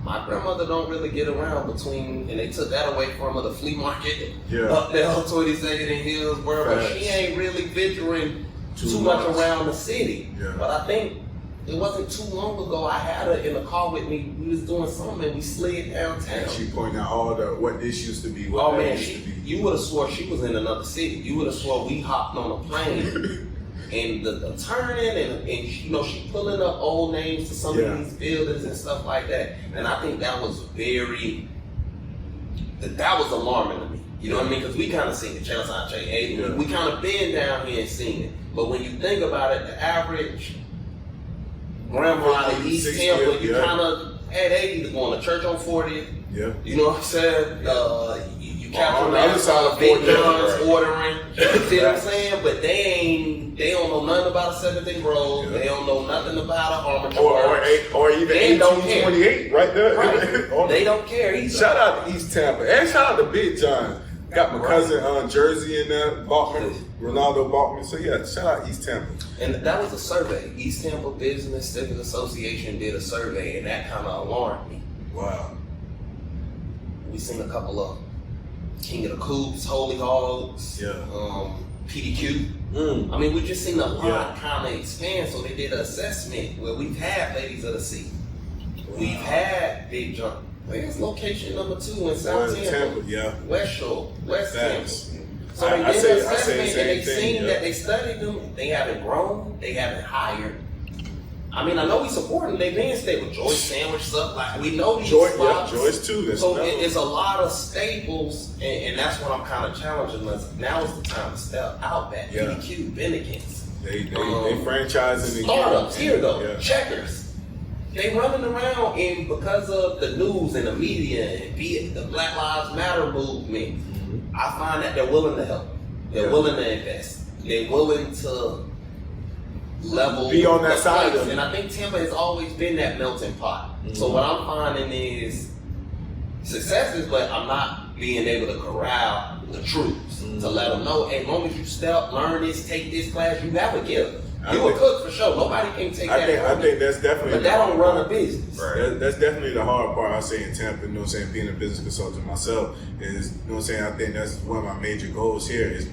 my grandmother don't really get around between, and they took that away from her, the flea market up there on 22nd in Hillsborough, but she ain't really venturing too much around the city. Yeah. But I think it wasn't too long ago, I had her in the car with me, we was doing something, and we slid downtown. And she pointed out all what this used to be, you would have swore she was in another city. You would have swore we hopped on a plane. And the turning and she pulling up old names to some of these buildings and stuff like that. And I think that was alarming to me. You know what I mean? Because we kind of seen the Channel Sign J8. We kind of been down here and seen it. But when you think about it, the average grandma in East Tampa, you kind of, they either going to church on 40th. Yeah. You know what I'm saying? You capture on the other side of Big John's ordering. You see what I'm saying? But they don't know nothing about a 17th Road. They don't know nothing about an armature. Or even 1828 right there. Right. They don't care either. Shout out to East Tampa. And shout out to Big John. Got my cousin Jersey in there, Balkman, Ronaldo Balkman. So shout out East Tampa. And that was a survey. East Tampa Business Civic Association did a survey, and that kind of alarmed me. Wow. We seen a couple of King of the Coops, Holy Hogs, PDQ. I mean, we just seen a lot kind of expand. So they did an assessment where we've had Ladies of the Sea. Wow. We've had Big John. Where's location number 2 in South Tampa? West Shore, West Tampa. So they did an assessment and they seen that they studied them. They haven't grown. They haven't hired. I mean, I know we support them. They've been stable. Joyce Sandwich stuff. Like, we know these spots. Joyce too. So it's a lot of staples, and that's what I'm kind of challenging us. Now is the time to step out back. PDQ, Bennigan's. They franchising. Startups, here though. Checkers. They running around, and because of the news and the media, and be it the Black Lives Matter movement, I find that they're willing to help. They're willing to invest. They're willing to level be on that side of it. And I think Tampa has always been that melting pot. So what I'm finding is successes, but I'm not being able to corral the troops to let them know, hey, as long as you step, learn this, take this class, you have a gift. You a cook for sure. Nobody can take that. I think that's definitely. But that don't run a business. Right. That's definitely the hard part. I say in Tampa, you know what I'm saying, being a business consultant myself is, you know what I'm saying, I think that's one of my major goals here is.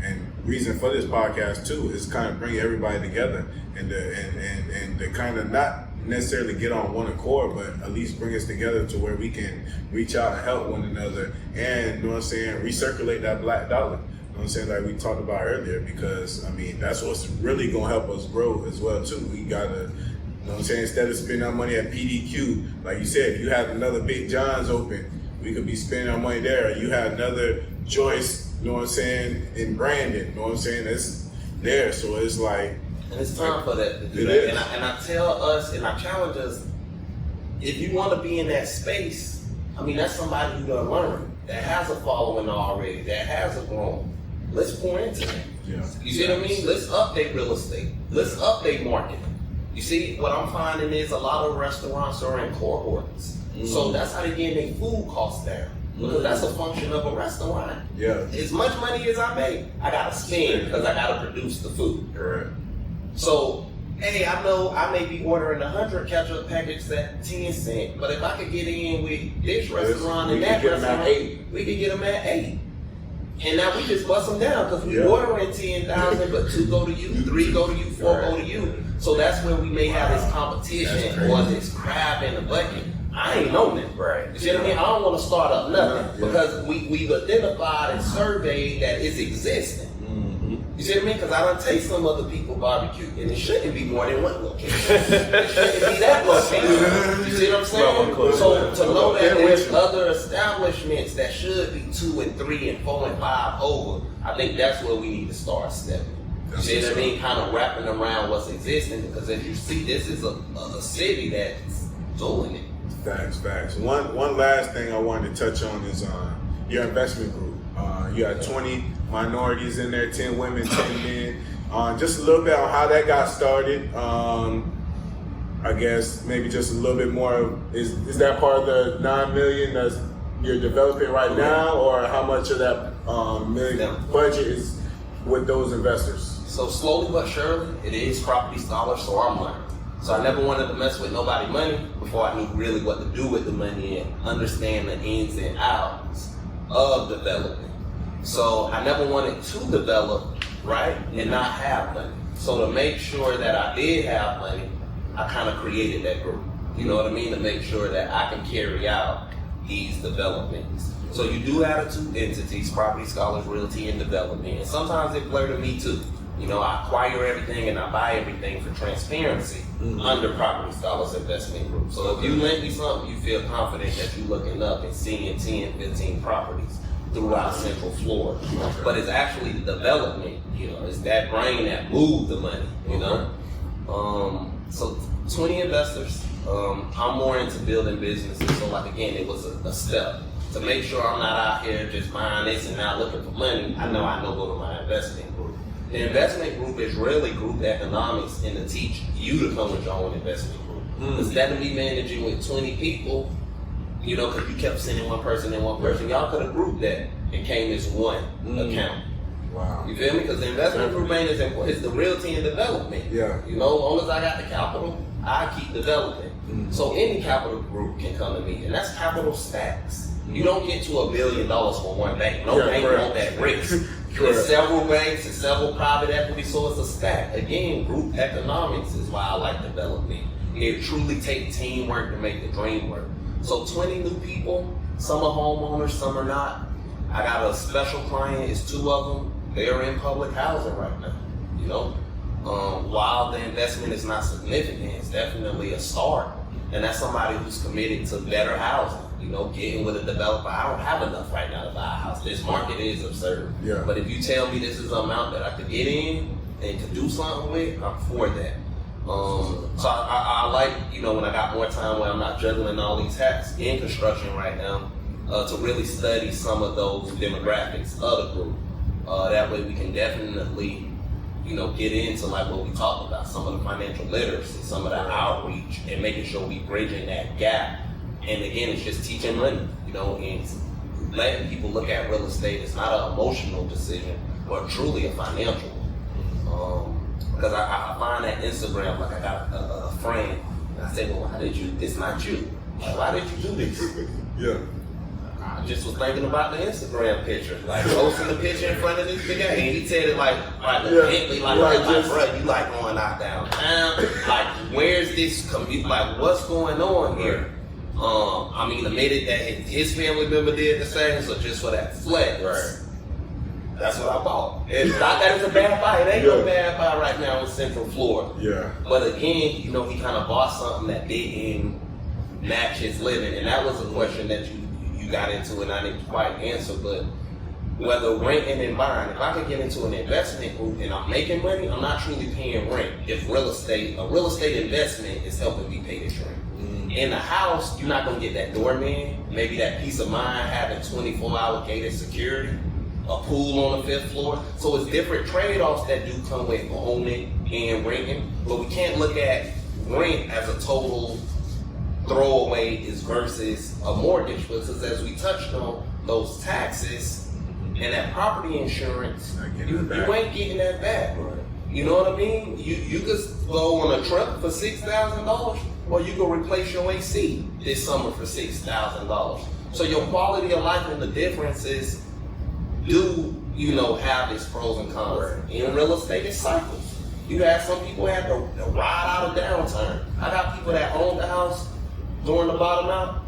And reason for this podcast too is kind of bring everybody together and to kind of not necessarily get on one accord, but at least bring us together to where we can reach out and help one another and, you know what I'm saying, recirculate that black dollar. You know what I'm saying, like we talked about earlier, because I mean that's what's really gonna help us grow as well too. We gotta, you know what I'm saying, instead of spending our money at PDQ, like you said, if you have another Big John's open, we could be spending our money there. Or you have another Joyce, you know what I'm saying, in Brandon, you know what I'm saying, that's there. So it's like, and it's time for that to do that. And I tell us and I challenge us, if you want to be in that space, I mean, that's somebody who done learn, that has a following already, that has a grown. Let's pour into that. Yeah. You see what I mean? Let's update real estate. Let's update marketing. You see, what I'm finding is a lot of restaurants are in cohorts. So that's how they get their food costs down. Because that's a function of a restaurant. Yeah. As much money as I make, I gotta spend because I gotta produce the food. Correct. So, hey, I know I may be ordering 100 ketchup packets at 10 cents, but if I could get in with this restaurant and that restaurant, we could get them at 8. And now we just bust them down because we ordering 10,000, but 2 go to you, 3 go to you, 4 go to you. So that's where we may have this competition or this crab in the bucket. I ain't know that. Right. You see what I mean? I don't want to start up nothing because we've identified and surveyed that it's existing. You see what I mean? Because I done taste some other people barbecue, and it shouldn't be more than one location. It shouldn't be that location. You see what I'm saying? So to know that there's other establishments that should be 2 and 3 and 4 and 5 over, I think that's where we need to start stepping. You see what I mean? Kind of wrapping around what's existing, because as you see, this is a city that's doing it. Facts. One last thing I wanted to touch on is your investment group. You had 20 minorities in there, 10 women, 10 men. Just a little bit on how that got started. I guess maybe just a little bit more. Is that part of the $9 million that you're developing right now, or how much of that million budget is with those investors? So slowly but surely, it is property scholars, so I'm learning. So I never wanted to mess with nobody's money before I knew really what to do with the money and understand the ins and outs of development. So I never wanted to develop, right, and not have money. So to make sure that I did have money, I kind of created that group. You know what I mean? To make sure that I can carry out these developments. So you do have the two entities, property scholars, realty, and development. And sometimes it blur to me too. You know, I acquire everything and I buy everything for transparency under Property Scholars Investment Group. So if you lend me something, you feel confident that you're looking up and seeing 10, 15 properties throughout Central Florida. But it's actually the development, you know, it's that brain that moved the money, you know. So 20 investors. I'm more into building businesses. So like, again, it was a step to make sure I'm not out here just buying this and not looking for money. I know go to my investment group. The investment group is really group economics and to teach you to come with your own investment group. Instead of me managing with 20 people, you know, because you kept sending one person and one person, y'all could have grouped that and came as one account. Wow. You feel me? Because the investment group ain't as important. It's the realty and development. Yeah. You know, as long as I got the capital, I keep developing. So any capital group can come to me, and that's capital stacks. You don't get to $1 billion for one bank. No bank wants that risk. There's several banks and several private equity, so it's a stack. Again, group economics is why I like development. It truly takes teamwork to make the dream work. So 20 new people, some are homeowners, some are not. I got a special client, it's 2 of them. They're in public housing right now, you know. While the investment is not significant, it's definitely a start. And that's somebody who's committed to better housing. You know, getting with a developer, I don't have enough right now to buy a house. This market is absurd. Yeah. But if you tell me this is an amount that I could get in and could do something with, I'm for that. So I like, you know, when I got more time where I'm not juggling all these hats in construction right now, to really study some of those demographics of the group. That way we can definitely, you know, get into like what we talked about, some of the financial literacy, some of the outreach, and making sure we bridging that gap. And again, it's just teaching money, you know, and letting people look at real estate. It's not an emotional decision, but truly a financial one. Because I find that Instagram, like I got a friend, and I said, well, why did you, it's not you. Like, why did you do this? Yeah. I just was thinking about the Instagram picture, like posting the picture in front of this big guy, and he said it like legitimately, like bro, you like going out downtown, like where's this commute, like what's going on here? I mean, admitted that his family member did the same, so just for that flex, that's what I bought. It's not that it's a bad buy, it ain't no bad buy right now in Central Florida. Yeah. But again, you know, he kind of bought something that didn't match his living, and that was a question that you got into and I didn't quite answer, but whether renting and buying, if I could get into an investment group and I'm making money, I'm not truly paying rent. If a real estate investment is helping me pay this rent. In the house, you're not gonna get that doorman, maybe that peace of mind, having 24-hour gated security, a pool on the 5th floor. So it's different trade-offs that do come with owning and renting, but we can't look at rent as a total throwaway is versus a mortgage, because as we touched on, those taxes and that property insurance, you ain't getting that back. You know what I mean? You could go on a truck for $6,000, or you could replace your AC this summer for $6,000. So your quality of life and the differences do, you know, have its pros and cons. In real estate, it's cycles. You have some people have to ride out of downturn. I got people that own the house during the bottom out.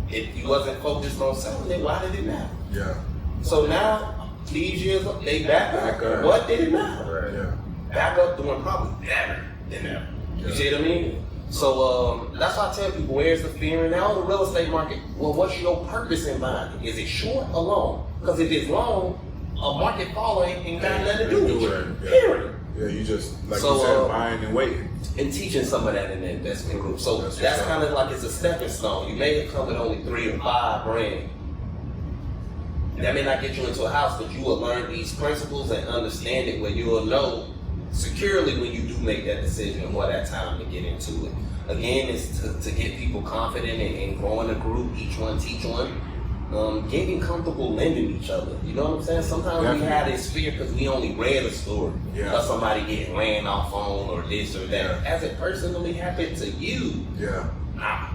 If you wasn't focused on selling it, why did it matter? Yeah. So now, these years, they back up. What did it matter? Yeah. Back up doing probably better than ever. You see what I mean? So that's why I tell people, where's the fear in now the real estate market? Well, what's your purpose in buying it? Is it short or long? Because if it's long, a market fall ain't got nothing to do with you. Period. Yeah, you just, like you said, buying and waiting. And teaching some of that in the investment group. So that's kind of like it's a stepping stone. You may have come with only 3 or 5 grand. That may not get you into a house, but you will learn these principles and understand it where you will know securely when you do make that decision what that time to get into it. Again, it's to get people confident and growing a group, each one teach one. Getting comfortable lending each other. You know what I'm saying? Sometimes we have this fear because we only read a story of somebody getting ran off on or this or that. Has it personally happened to you? Nah.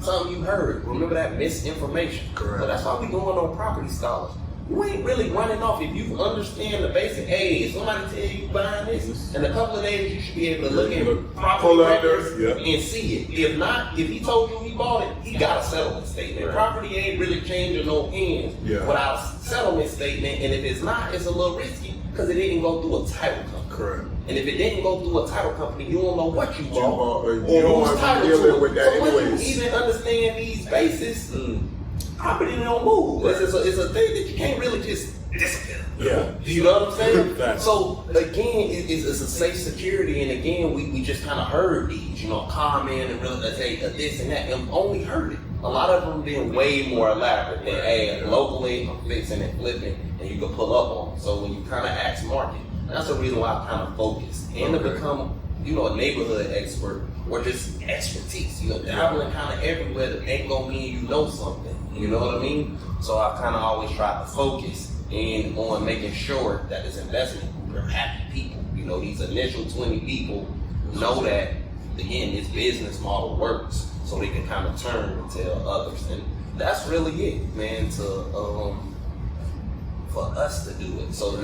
Something you heard. Remember that misinformation. Correct. So that's why we going on property scholars. You ain't really running off if you understand the basic. Hey, if somebody tell you buying this, in a couple of days you should be able to look at property records and see it. If not, if he told you he bought it, he got a settlement statement. Right. Property ain't really changing no hands without a settlement statement. And if it's not, it's a little risky because it didn't go through a title company. Correct. And if it didn't go through a title company, you don't know what you bought or you don't who's title to it. with that so anyways. once you even understand these bases, property don't move. Right. It's a thing that you can't really just disappear. Yeah. You know what I'm saying? Right. So again, it's a safe security, and again, we just kind of heard these, comment and really say this and that, and only heard it. A lot of them been way more elaborate than, hey, locally I'm fixing and flipping, and you can pull up on them. So when you kind of ask market, that's the reason why I kind of focused and to become, a neighborhood expert or just expertise. Dabbling kind of everywhere that ain't gonna mean you know something. You know what I mean? So I kind of always try to focus in on making sure that this investment group are happy people. These initial 20 people know that, again, this business model works, so they can kind of turn and tell others. And that's really it, man, for us to do it. So,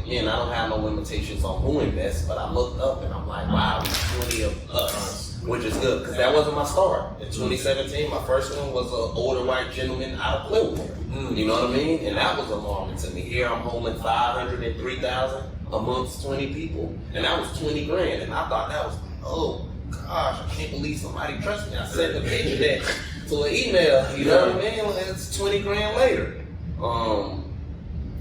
again, I don't have no limitations on who invests, but I looked up and I'm like, wow, there's 20 of us, which is good, because that wasn't my start. In 2017, my first one was an older white gentleman out of Cleveland. You know what I mean? And that was alarming to me. Here I'm holding $503,000 amongst 20 people, and that was 20 grand. And I thought that was, oh gosh, I can't believe somebody trusts me. I sent the picture that to an email, you know what I mean? It's 20 grand later.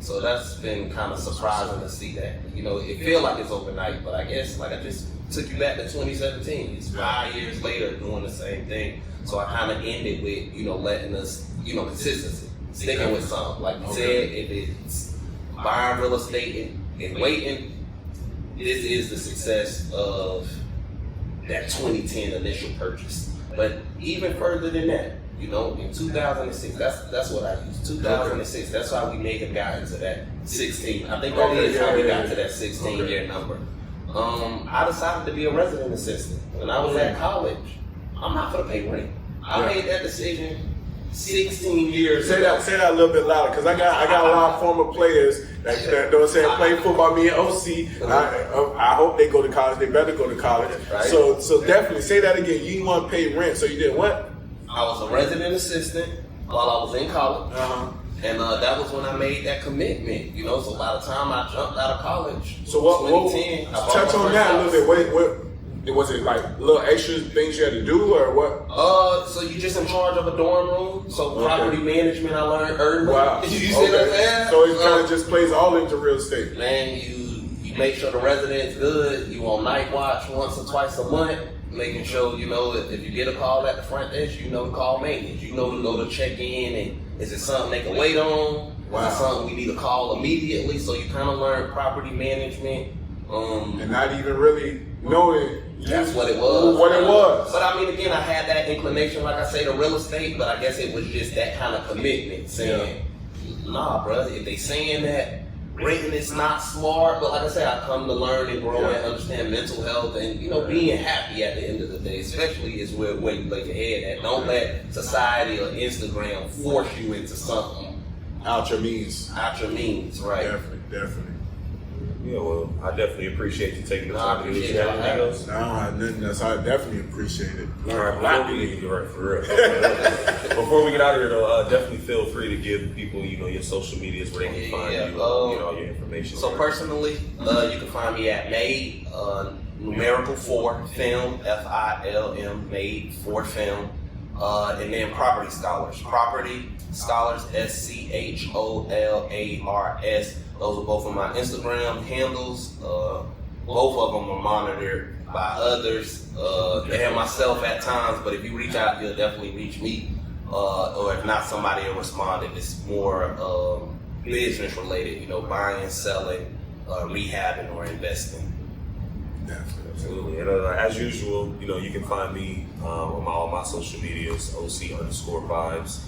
So that's been kind of surprising to see that. It feels like it's overnight, but I guess, like I just took you back to 2017. It's 5 years later doing the same thing. So I kind of ended with, letting us, consistency, sticking with something. Like you said, if it's buying real estate and waiting, this is the success of that 2010 initial purchase. But even further than that, in 2006, that's what I used. 2006, that's how we may have gotten to that 16. I think that is how we got to that 16-year number. I decided to be a resident assistant. When I was at college, I'm not going to pay rent. I made that decision 16 years ago. Say that a little bit louder, because I got a lot of former players that don't say play football. Me and OC, I hope they go to college. They better go to college. Right. So definitely say that again. You didn't want to pay rent, so you did what? I was a resident assistant while I was in college, and that was when I made that commitment. So by the time I jumped out of college, so what? 2010, Touch on that a little bit. What was it, like little extra things you had to do, or what? So you just in charge of a dorm room. So property management I learned early. Wow. You see what I'm saying? So it kind of just plays all into real estate. Man, you make sure the resident's good. You on night watch once or twice a month. Making sure, if you get a call at the front desk, to call maintenance. To go to check in, and is it something they can wait on? Wow. Is it something we need to call immediately? So you kind of learn property management. And not even really knowing that's what it was. What it was. But I mean, again, I had that inclination, like I say, to real estate, but I guess it was just that kind of commitment, saying, nah, bro, if they saying that renting is not smart, but like I said, I come to learn and grow and understand mental health and, being happy at the end of the day, especially is where you lay your head at. Don't let society or Instagram force you into something. Out your means, right? Definitely. Yeah, well, I definitely appreciate you taking the time to do this. I definitely appreciate it. All right, for real. Before we get out of here, though, definitely feel free to give people, your social medias where they can find you, all your information. So personally, you can find me at Made numerical 4 Film, FILM, Made 4 Film, and then Property Scholars, SCHOLARS. Those are both of my Instagram handles. Both of them are monitored by others and myself at times, but if you reach out, you'll definitely reach me. or if not, somebody will respond if it's more business related, you know, buying, selling, rehabbing, or investing. Absolutely. And as usual, you know, you can find me on all my social medias, OC_vibes.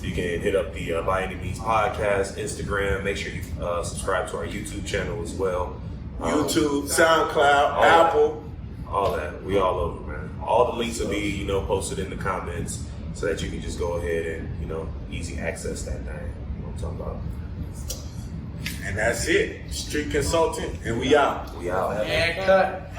You can hit up the By Any Means podcast, Instagram. Make sure you subscribe to our YouTube channel as well. YouTube, SoundCloud, Apple. All that. We all over, man. All the links will be, you know, posted in the comments so that you can just go ahead and, you know, easy access that thing. You know what I'm talking about? And that's it. Street Consultant, and we out. We out. And cut.